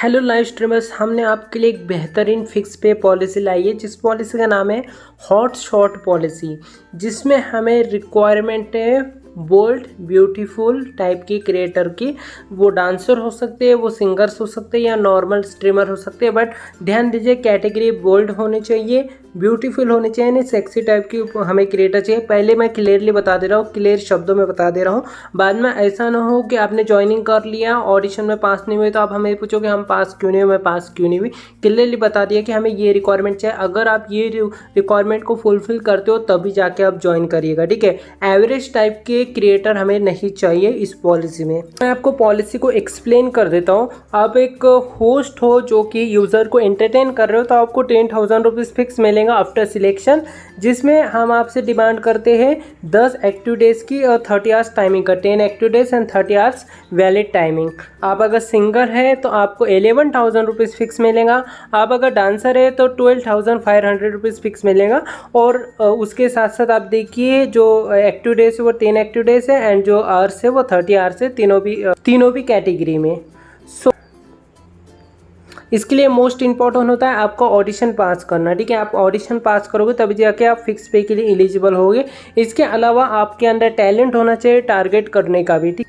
Hello live streamers, हमने आपके लिए एक बेहतरीन फिक्स पे पॉलिसी लाई है जिस पॉलिसी का नाम है हॉट शॉट पॉलिसी। जिसमें हमें रिक्वायरमेंट है बोल्ड ब्यूटीफुल टाइप की क्रिएटर की। वो डांसर हो सकते हैं, वो सिंगर्स हो सकते हैं या नॉर्मल स्ट्रीमर हो सकते हैं। बट ध्यान दीजिए कैटेगरी बोल्ड होनी चाहिए, ब्यूटीफुल होनी चाहिए, नहीं सेक्सी टाइप की हमें क्रिएटर चाहिए। पहले मैं क्लियरली बता दे रहा हूँ, क्लियर शब्दों में बता दे रहा हूँ। बाद में ऐसा ना हो कि आपने ज्वाइनिंग कर लिया, ऑडिशन में पास नहीं हुए तो आप हमें पूछोगे हम पास क्यों नहीं हुए, मैं पास क्यों नहीं हुई। क्लियरली बता दिया कि हमें ये रिक्वायरमेंट चाहिए। अगर आप ये रिक्वायरमेंट को फुलफिल करते हो तभी जाके आप ज्वाइन करिएगा, ठीक है। एवरेज टाइप के क्रिएटर हमें नहीं चाहिए इस पॉलिसी में। मैं आपको पॉलिसी को एक्सप्लेन कर देता हूँ। आप एक होस्ट हो जो कि यूज़र को एंटरटेन कर रहे हो तो आपको 10,000 रुपीज़ फिक्स मिलेगा आफ्टर सिलेक्शन। जिसमें हम आपसे डिमांड करते हैं 10 एक्टिव डेज़ की और 30 आवर्स टाइमिंग का, 10 active days and 30 hours valid timing. आप अगर सिंगर है तो आपको 11,000 रुपीज़ फिक्स मिलेगा। आप अगर डांसर है तो 12,500 रुपीज़ फिक्स मिलेगा। और उसके साथ साथ आप देखिए जो एक्टिव डेज है वो 10 एक्टिव डेज है एंड जो आवर्स है वो 30 आवर्स है, तीनों भी कैटेगरी में। इसके लिए मोस्ट इंपॉर्टेंट होता है आपका ऑडिशन पास करना, ठीक है। आप ऑडिशन पास करोगे तभी जाके आप फिक्स पे के लिए एलिजिबल होगे। इसके अलावा आपके अंदर टैलेंट होना चाहिए टारगेट करने का भी, ठीक।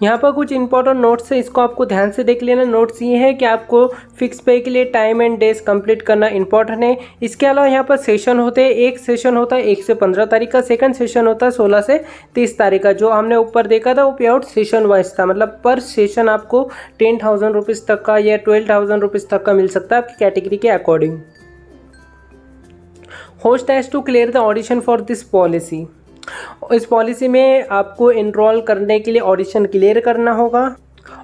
यहाँ पर कुछ इंपॉर्टेंट नोट्स है, इसको आपको ध्यान से देख लेना। नोट्स ये है कि आपको फिक्स पे के लिए टाइम एंड डेज कंप्लीट करना इंपॉर्टेंट है। इसके अलावा यहाँ पर सेशन होते हैं। एक सेशन होता है 1 से 15 तारीख का, सेकंड सेशन होता है 16 से 30 तारीख का। जो हमने ऊपर देखा था वो पे आउट सेशन वाइज था, मतलब पर सेशन आपको 10,000 रुपीज़ तक का या 12,000 रुपीज़ तक का मिल सकता है आपकी कैटेगरी के according. Host has to clear the audition for this policy. इस पॉलिसी में आपको इनरोल करने के लिए ऑडिशन क्लियर करना होगा।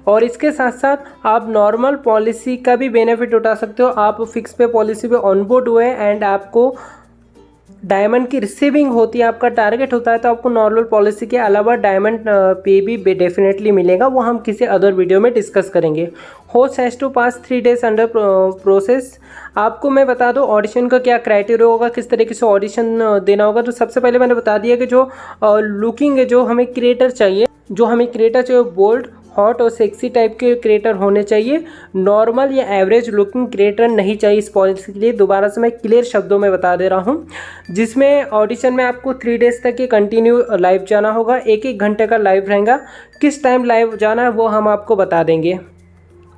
और इसके साथ साथ आप नॉर्मल पॉलिसी का भी बेनिफिट उठा सकते हो। आप फिक्स पे पॉलिसी पे ऑनबोर्ड हुए एंड आपको डायमंड की रिसीविंग होती है, आपका टारगेट होता है, तो आपको नॉर्मल पॉलिसी के अलावा डायमंड पे भी डेफिनेटली मिलेगा। वो हम किसी अदर वीडियो में डिस्कस करेंगे। Host has to pass 3 days under process. आपको मैं बता दूं ऑडिशन का क्या क्राइटेरिया होगा, किस तरीके से ऑडिशन देना होगा। तो सबसे पहले मैंने बता दिया कि जो लुकिंग है, जो हमें क्रिएटर चाहिए बोल्ड हॉट और सेक्सी टाइप के क्रिएटर होने चाहिए। नॉर्मल या एवरेज लुकिंग क्रिएटर नहीं चाहिए इस पॉलिसी के लिए। दोबारा से मैं क्लियर शब्दों में बता दे रहा हूँ। जिसमें ऑडिशन में आपको 3 डेज तक ये कंटिन्यू लाइव जाना होगा। 1-1 घंटे का लाइव रहेगा। किस टाइम लाइव जाना है वो हम आपको बता देंगे।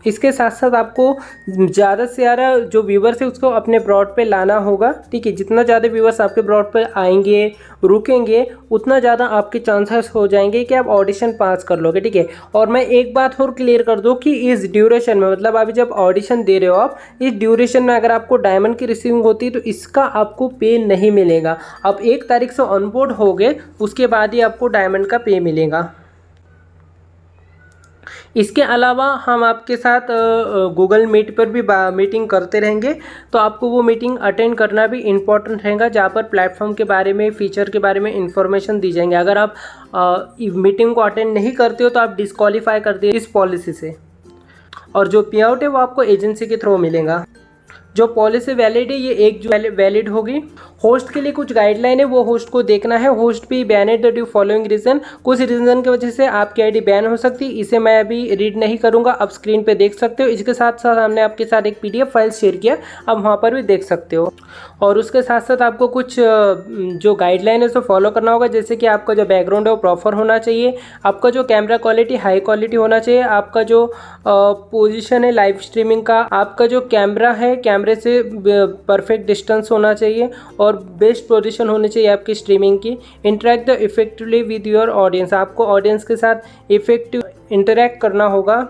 इसके साथ साथ आपको ज़्यादा से ज़्यादा जो व्यूवर्स है उसको अपने ब्रॉड पे लाना होगा, ठीक है। जितना ज़्यादा व्यूवर्स आपके ब्रॉड पे आएंगे रुकेंगे उतना ज़्यादा आपके चांसेस हो जाएंगे कि आप ऑडिशन पास कर लोगे, ठीक है। और मैं एक बात और क्लियर कर दूं कि इस ड्यूरेशन में, मतलब अभी जब ऑडिशन दे रहे हो आप, इस ड्यूरेशन में अगर आपको डायमंड की रिसीविंग होती है तो इसका आपको पे नहीं मिलेगा। अब 1 तारीख से ऑनबोर्ड हो गए उसके बाद ही आपको डायमंड का पे मिलेगा। इसके अलावा हम आपके साथ गूगल मीट पर भी मीटिंग करते रहेंगे, तो आपको वो मीटिंग अटेंड करना भी इम्पॉर्टेंट रहेगा, जहाँ पर प्लेटफॉर्म के बारे में, फीचर के बारे में इंफॉर्मेशन दी जाएंगे। अगर आप मीटिंग को अटेंड नहीं करते हो तो आप डिस्क्वालीफाई कर दिए इस पॉलिसी से। और जो पे आउट है वो आपको एजेंसी के थ्रू मिलेगा। जो पॉलिसी वैलिड है ये 1 जून वैलिड होगी। होस्ट के लिए कुछ गाइडलाइन है, वो होस्ट को देखना है। होस्ट भी बैनेड द ड्यू फॉलोइंग रीजन। कुछ रीजन की वजह से आपकी आईडी बैन हो सकती है। इसे मैं अभी रीड नहीं करूंगा, आप स्क्रीन पे देख सकते हो। इसके साथ साथ हमने आपके साथ एक PDF फाइल शेयर किया, आप वहाँ पर भी देख सकते हो। और उसके साथ साथ आपको कुछ जो गाइडलाइन है उसे फॉलो करना होगा। जैसे कि आपका जो बैकग्राउंड है वो प्रॉपर होना चाहिए, आपका जो कैमरा क्वालिटी हाई क्वालिटी होना चाहिए, आपका जो पोजीशन है लाइव स्ट्रीमिंग का, आपका जो कैमरा है कैमरे से परफेक्ट डिस्टेंस होना चाहिए और बेस्ट पोजीशन होनी चाहिए आपकी स्ट्रीमिंग की। Interact the effectively with your audience. आपको ऑडियंस के साथ इफेक्टिव इंटरेक्ट करना होगा।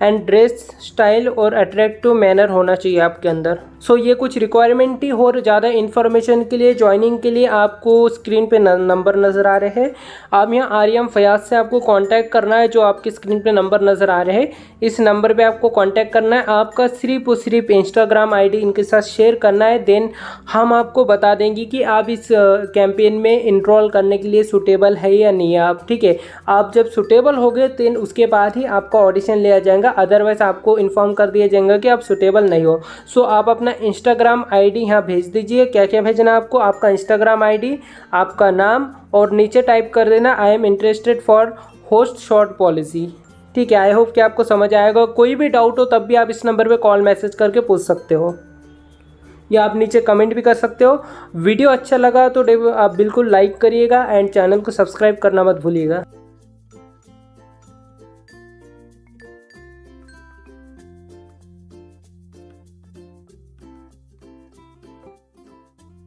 एंड ड्रेस स्टाइल और अट्रैक्टिव मैनर होना चाहिए आपके अंदर। सो ये कुछ रिक्वायरमेंट ही। और ज़्यादा इन्फॉर्मेशन के लिए, ज्वाइनिंग के लिए आपको स्क्रीन पे नंबर नज़र आ रहे हैं। आप यहाँ आर्यम फयाज से आपको कांटेक्ट करना है, जो आपकी स्क्रीन पे नंबर नज़र आ रहे हैं इस नंबर पे आपको कांटेक्ट करना है। आपका सिर्फ और सिर्फ इंस्टाग्राम आईडी इनके साथ शेयर करना है। देन हम आपको बता देंगे कि आप इस कैंपेन में इनरोल करने के लिए सूटेबल है या नहीं है आप, ठीक है। आप जब सूटेबल हो गए तो उसके बाद ही आपका ऑडिशन लिया जाएगा। अदरवाइज आपको इन्फॉर्म कर दिया जाएगा कि आप सूटेबल नहीं हो। सो आप अपना इंस्टाग्राम आईडी यहाँ भेज दीजिए। क्या क्या भेजना है आपको? आपका इंस्टाग्राम आईडी, आपका नाम और नीचे टाइप कर देना I am interested for host short policy. ठीक है, आई होप कि आपको समझ आएगा। कोई भी डाउट हो तब भी आप इस नंबर पे कॉल मैसेज करके पूछ सकते हो, या आप नीचे कमेंट भी कर सकते हो। वीडियो अच्छा लगा तो आप बिल्कुल लाइक करिएगा एंड चैनल को सब्सक्राइब करना मत भूलिएगा।